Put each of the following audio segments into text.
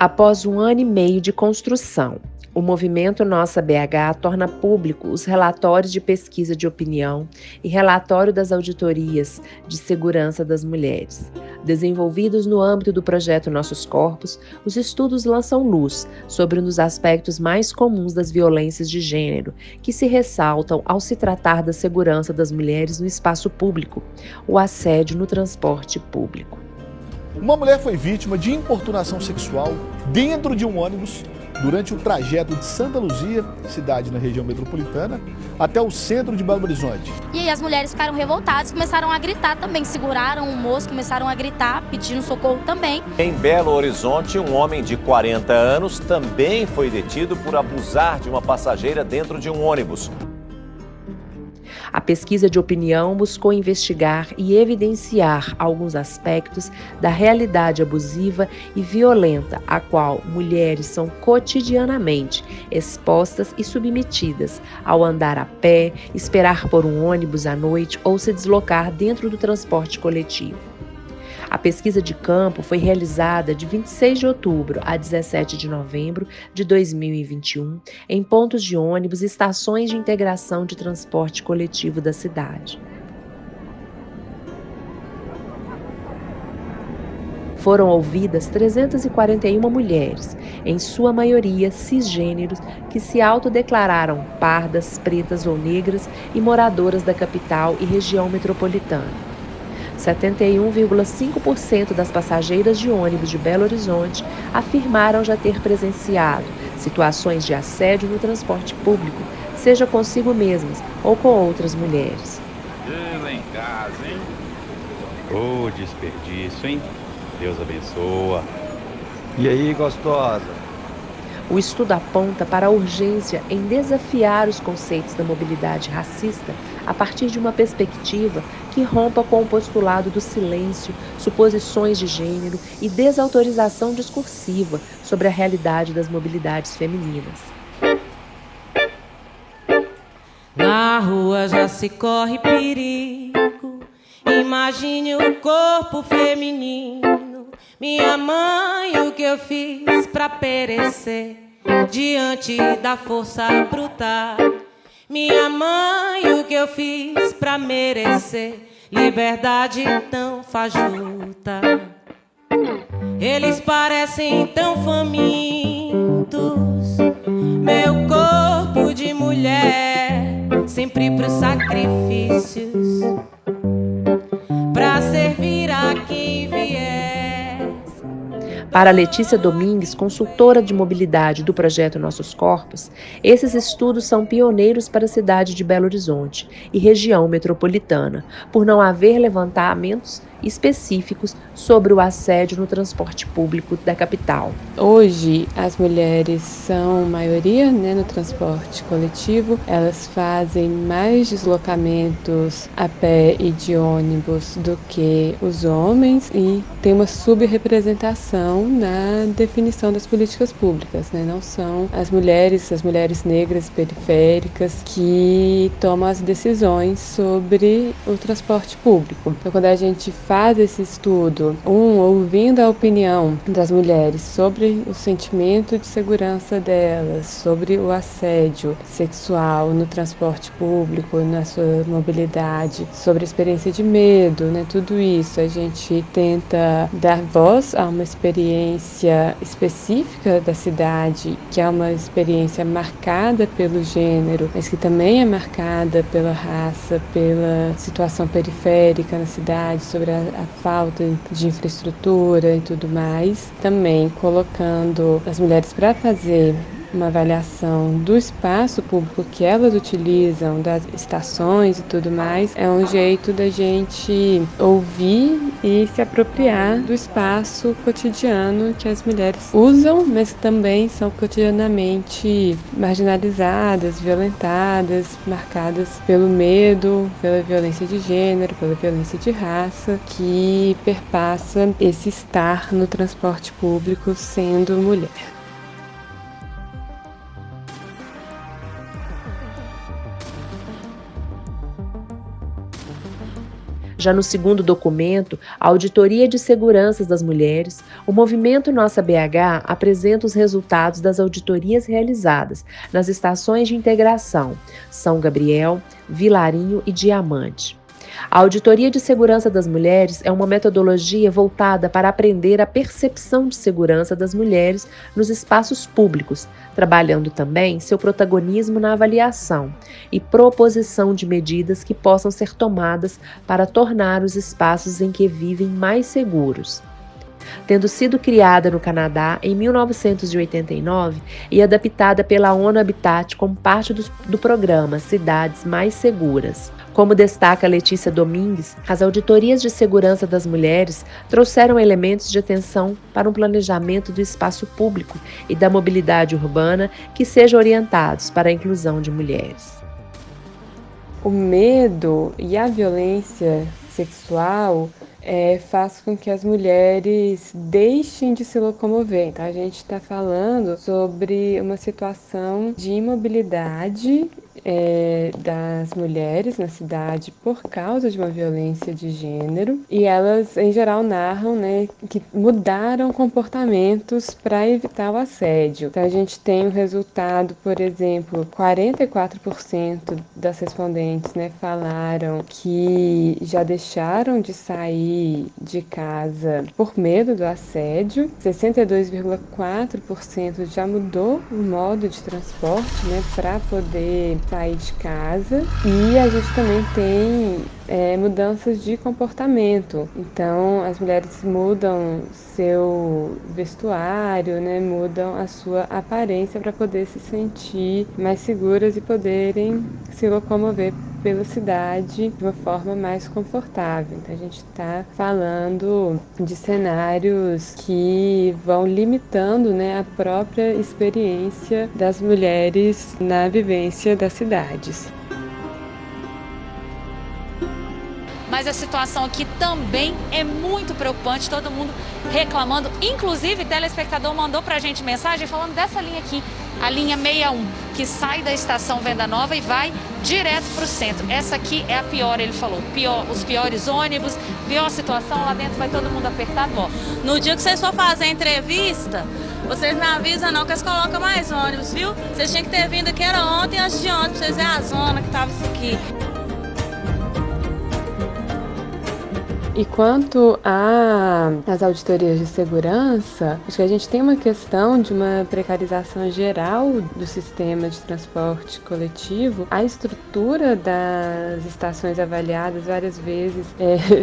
Após um ano e meio de construção, o movimento Nossa BH torna público os relatórios de pesquisa de opinião e relatório das auditorias de segurança das mulheres. Desenvolvidos no âmbito do projeto Nossos Corpos, os estudos lançam luz sobre um dos aspectos mais comuns das violências de gênero, que se ressaltam ao se tratar da segurança das mulheres no espaço público, o assédio no transporte público. Uma mulher foi vítima de importunação sexual dentro de um ônibus durante o trajeto de Santa Luzia, cidade na região metropolitana, até o centro de Belo Horizonte. E aí as mulheres ficaram revoltadas, começaram a gritar também, seguraram o moço, começaram a gritar, pedindo socorro também. Em Belo Horizonte, um homem de 40 anos também foi detido por abusar de uma passageira dentro de um ônibus. A pesquisa de opinião buscou investigar e evidenciar alguns aspectos da realidade abusiva e violenta a qual mulheres são cotidianamente expostas e submetidas ao andar a pé, esperar por um ônibus à noite ou se deslocar dentro do transporte coletivo. A pesquisa de campo foi realizada de 26 de outubro a 17 de novembro de 2021 em pontos de ônibus e estações de integração de transporte coletivo da cidade. Foram ouvidas 341 mulheres, em sua maioria cisgêneros, que se autodeclararam pardas, pretas ou negras e moradoras da capital e região metropolitana. 71,5% das passageiras de ônibus de Belo Horizonte afirmaram já ter presenciado situações de assédio no transporte público, seja consigo mesmas ou com outras mulheres. Lá em casa, hein? Ô, desperdício, hein? Deus abençoa. E aí, gostosa? O estudo aponta para a urgência em desafiar os conceitos da mobilidade racista a partir de uma perspectiva que rompa com o postulado do silêncio, suposições de gênero e desautorização discursiva sobre a realidade das mobilidades femininas. Na rua já se corre perigo, imagine o corpo feminino. Minha mãe, o que eu fiz pra perecer diante da força brutal? Minha mãe, o que eu fiz pra merecer liberdade tão fajuta? Eles parecem tão famintos, meu corpo de mulher, sempre pros sacrifícios, pra servir a quem vier. Para Letícia Domingues, consultora de mobilidade do projeto Nossos Corpos, esses estudos são pioneiros para a cidade de Belo Horizonte e região metropolitana, por não haver levantamentos específicos sobre o assédio no transporte público da capital. Hoje, as mulheres são maioria, no transporte coletivo. Elas fazem mais deslocamentos a pé e de ônibus do que os homens e tem uma subrepresentação na definição das políticas públicas, Não são as mulheres negras periféricas que tomam as decisões sobre o transporte público. Então, quando a gente faz esse estudo, ouvindo a opinião das mulheres sobre o sentimento de segurança delas, sobre o assédio sexual no transporte público, na sua mobilidade, sobre a experiência de medo, tudo isso, a gente tenta dar voz a uma experiência específica da cidade, que é uma experiência marcada pelo gênero, mas que também é marcada pela raça, pela situação periférica na cidade, sobre a falta de infraestrutura e tudo mais. Também colocando as mulheres para fazer uma avaliação do espaço público que elas utilizam, das estações e tudo mais, é um jeito da gente ouvir e se apropriar do espaço cotidiano que as mulheres usam, mas que também são cotidianamente marginalizadas, violentadas, marcadas pelo medo, pela violência de gênero, pela violência de raça, que perpassa esse estar no transporte público sendo mulher. Já no segundo documento, a Auditoria de Segurança das Mulheres, o Movimento Nossa BH apresenta os resultados das auditorias realizadas nas estações de integração São Gabriel, Vilarinho e Diamante. A Auditoria de Segurança das Mulheres é uma metodologia voltada para aprender a percepção de segurança das mulheres nos espaços públicos, trabalhando também seu protagonismo na avaliação e proposição de medidas que possam ser tomadas para tornar os espaços em que vivem mais seguros. Tendo sido criada no Canadá em 1989 e adaptada pela ONU Habitat como parte do programa Cidades Mais Seguras. Como destaca Letícia Domingues, as auditorias de segurança das mulheres trouxeram elementos de atenção para um planejamento do espaço público e da mobilidade urbana que sejam orientados para a inclusão de mulheres. O medo e a violência sexual faz com que as mulheres deixem de se locomover. Então, a gente está falando sobre uma situação de imobilidade das mulheres na cidade por causa de uma violência de gênero, e elas em geral narram, que mudaram comportamentos para evitar o assédio. Então a gente tem o resultado, por exemplo, 44% das respondentes falaram que já deixaram de sair de casa por medo do assédio, 62,4% já mudou o modo de transporte para poder sair de casa, e a gente também tem mudanças de comportamento. Então as mulheres mudam seu vestuário, mudam a sua aparência para poder se sentir mais seguras e poderem se locomover pela cidade de uma forma mais confortável. Então a gente está falando de cenários que vão limitando a própria experiência das mulheres na vivência das cidades. Mas a situação aqui também é muito preocupante, todo mundo reclamando. Inclusive, o telespectador mandou pra gente mensagem falando dessa linha aqui, a linha 61, que sai da estação Venda Nova e vai direto pro centro. Essa aqui é a pior, ele falou. Os piores ônibus, pior situação, lá dentro vai todo mundo apertado. Ó. No dia que vocês for fazer a entrevista, vocês não avisam não que eles colocam mais ônibus, viu? Vocês tinham que ter vindo aqui, era ontem, antes de ontem, pra vocês verem a zona que tava isso aqui. E quanto às auditorias de segurança, acho que a gente tem uma questão de uma precarização geral do sistema de transporte coletivo. A estrutura das estações avaliadas várias vezes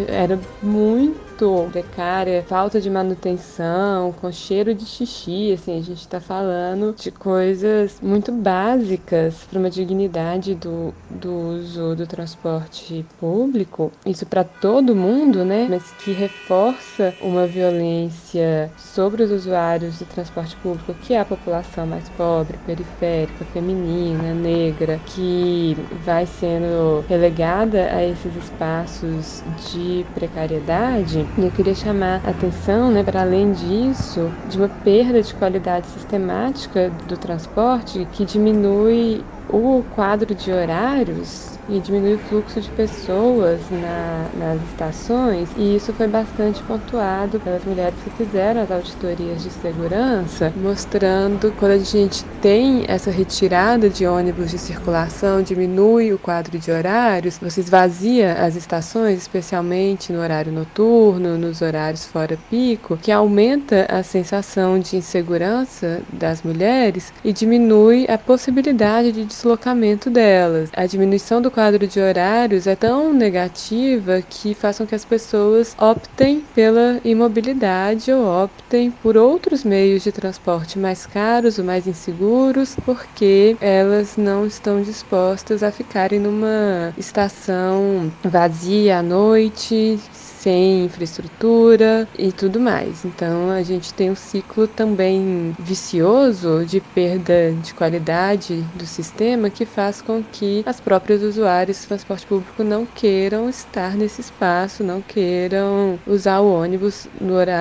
era muito precária, falta de manutenção, com cheiro de xixi, assim, a gente está falando de coisas muito básicas para uma dignidade do uso do transporte público, isso para todo mundo, mas que reforça uma violência sobre os usuários do transporte público, que é a população mais pobre, periférica, feminina, negra, que vai sendo relegada a esses espaços de precariedade. E eu queria chamar a atenção, para além disso, de uma perda de qualidade sistemática do transporte que diminui o quadro de horários e diminui o fluxo de pessoas nas estações, e isso foi bastante pontuado pelas mulheres que fizeram as auditorias de segurança, mostrando quando a gente tem essa retirada de ônibus de circulação, diminui o quadro de horários, você esvazia as estações, especialmente no horário noturno, nos horários fora pico, que aumenta a sensação de insegurança das mulheres e diminui a possibilidade de deslocamento delas. A diminuição do quadro de horários é tão negativa que faz com que as pessoas optem pela imobilidade ou optem por outros meios de transporte mais caros ou mais inseguros, porque elas não estão dispostas a ficarem numa estação vazia à noite, sem infraestrutura e tudo mais. Então a gente tem um ciclo também vicioso de perda de qualidade do sistema que faz com que as próprias usuárias do transporte público não queiram estar nesse espaço, não queiram usar o ônibus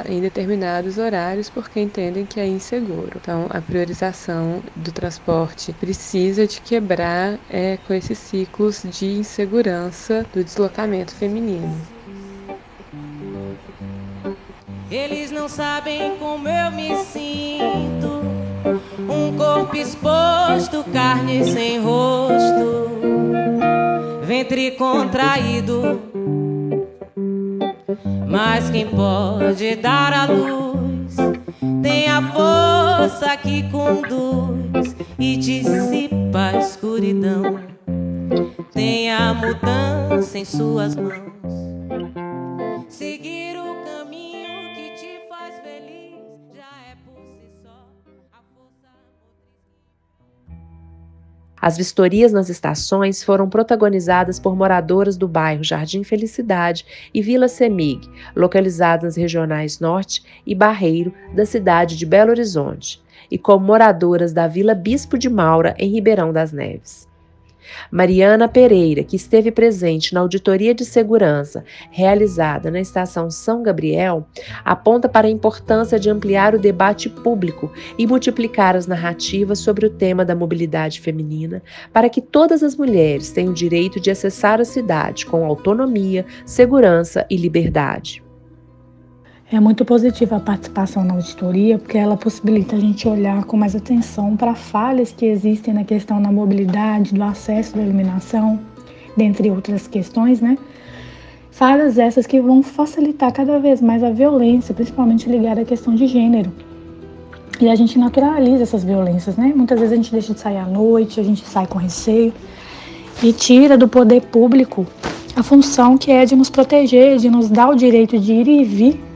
em determinados horários porque entendem que é inseguro. Então a priorização do transporte precisa de quebrar com esses ciclos de insegurança do deslocamento feminino. Eles não sabem como eu me sinto. Um corpo exposto, carne sem rosto, ventre contraído. Mas quem pode dar a luz tem a força que conduz e dissipa a escuridão. Tem a mudança em suas mãos. Seguir o caminho que te faz feliz já é por si só a força motriz. As vistorias nas estações foram protagonizadas por moradoras do bairro Jardim Felicidade e Vila Semig, localizadas nas regionais Norte e Barreiro da cidade de Belo Horizonte, e como moradoras da Vila Bispo de Maura, em Ribeirão das Neves. Mariana Pereira, que esteve presente na auditoria de segurança realizada na estação São Gabriel, aponta para a importância de ampliar o debate público e multiplicar as narrativas sobre o tema da mobilidade feminina para que todas as mulheres tenham o direito de acessar a cidade com autonomia, segurança e liberdade. É muito positiva a participação na auditoria, porque ela possibilita a gente olhar com mais atenção para falhas que existem na questão da mobilidade, do acesso, da iluminação, dentre outras questões, né? Falhas essas que vão facilitar cada vez mais a violência, principalmente ligada à questão de gênero. E a gente naturaliza essas violências, né? Muitas vezes a gente deixa de sair à noite, a gente sai com receio e tira do poder público a função que é de nos proteger, de nos dar o direito de ir e vir,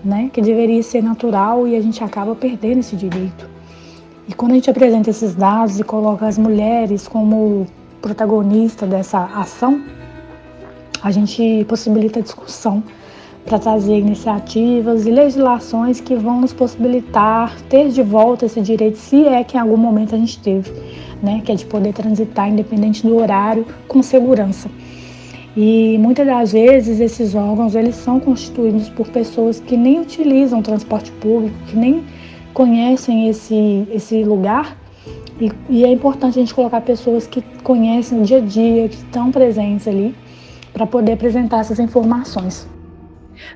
né, que deveria ser natural, e a gente acaba perdendo esse direito. E quando a gente apresenta esses dados e coloca as mulheres como protagonista dessa ação, a gente possibilita a discussão para trazer iniciativas e legislações que vão nos possibilitar ter de volta esse direito, se é que em algum momento a gente teve, né, que é de poder transitar independente do horário com segurança. E muitas das vezes esses órgãos eles são constituídos por pessoas que nem utilizam transporte público, que nem conhecem esse lugar. E é importante a gente colocar pessoas que conhecem o dia a dia, que estão presentes ali, para poder apresentar essas informações.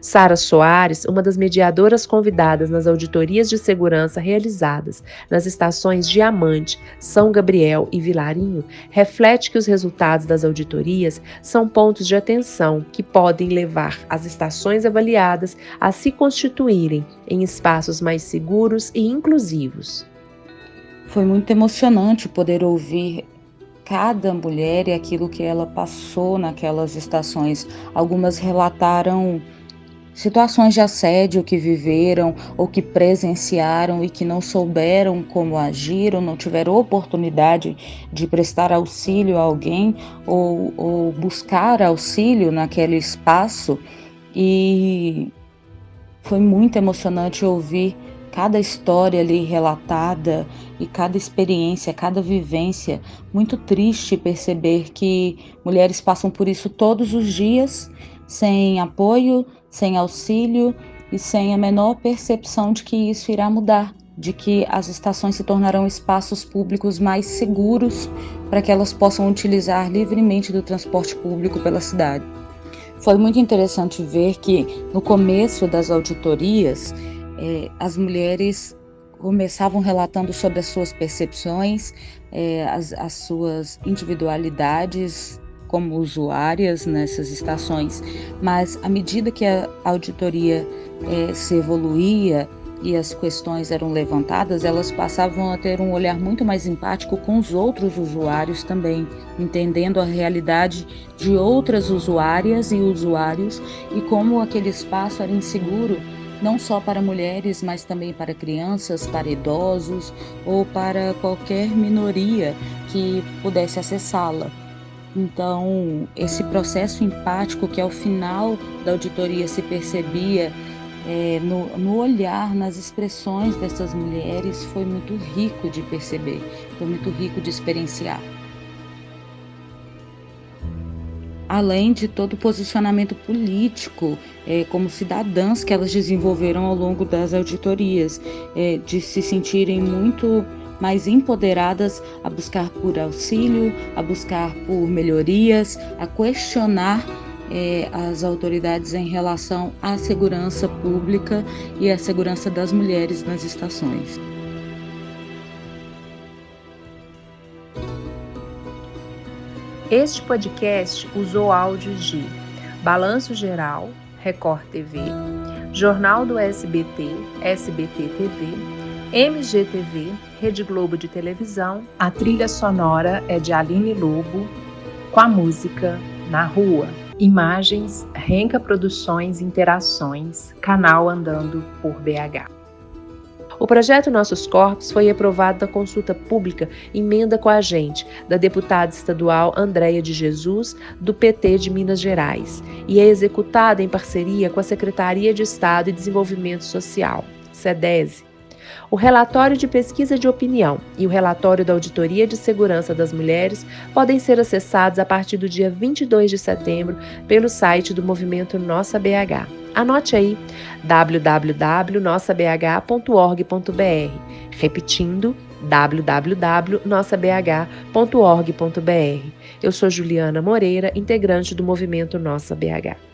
Sara Soares, uma das mediadoras convidadas nas auditorias de segurança realizadas nas estações Diamante, São Gabriel e Vilarinho, reflete que os resultados das auditorias são pontos de atenção que podem levar as estações avaliadas a se constituírem em espaços mais seguros e inclusivos. Foi muito emocionante poder ouvir cada mulher e aquilo que ela passou naquelas estações. Algumas relataram situações de assédio que viveram ou que presenciaram e que não souberam como agir ou não tiveram oportunidade de prestar auxílio a alguém ou buscar auxílio naquele espaço. E foi muito emocionante ouvir cada história ali relatada e cada experiência, cada vivência. Muito triste perceber que mulheres passam por isso todos os dias, sem apoio, sem auxílio e sem a menor percepção de que isso irá mudar, de que as estações se tornarão espaços públicos mais seguros para que elas possam utilizar livremente do transporte público pela cidade. Foi muito interessante ver que no começo das auditorias, as mulheres começavam relatando sobre as suas percepções, as suas individualidades como usuárias nessas estações, mas à medida que a auditoria se evoluía e as questões eram levantadas, elas passavam a ter um olhar muito mais empático com os outros usuários também, entendendo a realidade de outras usuárias e usuários e como aquele espaço era inseguro, não só para mulheres, mas também para crianças, para idosos ou para qualquer minoria que pudesse acessá-la. Então, esse processo empático que ao final da auditoria se percebia no olhar, nas expressões dessas mulheres, foi muito rico de perceber, foi muito rico de experienciar. Além de todo o posicionamento político, como cidadãs que elas desenvolveram ao longo das auditorias, de se sentirem muito mais empoderadas a buscar por auxílio, a buscar por melhorias, a questionar as autoridades em relação à segurança pública e à segurança das mulheres nas estações. Este podcast usou áudios de Balanço Geral, Record TV, Jornal do SBT, SBT TV, MGTV, Rede Globo de televisão. A trilha sonora é de Aline Lobo, com a música Na Rua. Imagens, Renca Produções Interações, canal Andando por BH. O projeto Nossos Corpos foi aprovado na consulta pública Emenda com a Gente, da deputada estadual Andréia de Jesus, do PT de Minas Gerais, e é executado em parceria com a Secretaria de Estado e Desenvolvimento Social, SEDESE. O relatório de pesquisa de opinião e o relatório da Auditoria de Segurança das Mulheres podem ser acessados a partir do dia 22 de setembro pelo site do Movimento Nossa BH. Anote aí, www.nossabh.org.br. Repetindo, www.nossabh.org.br. Eu sou Juliana Moreira, integrante do Movimento Nossa BH.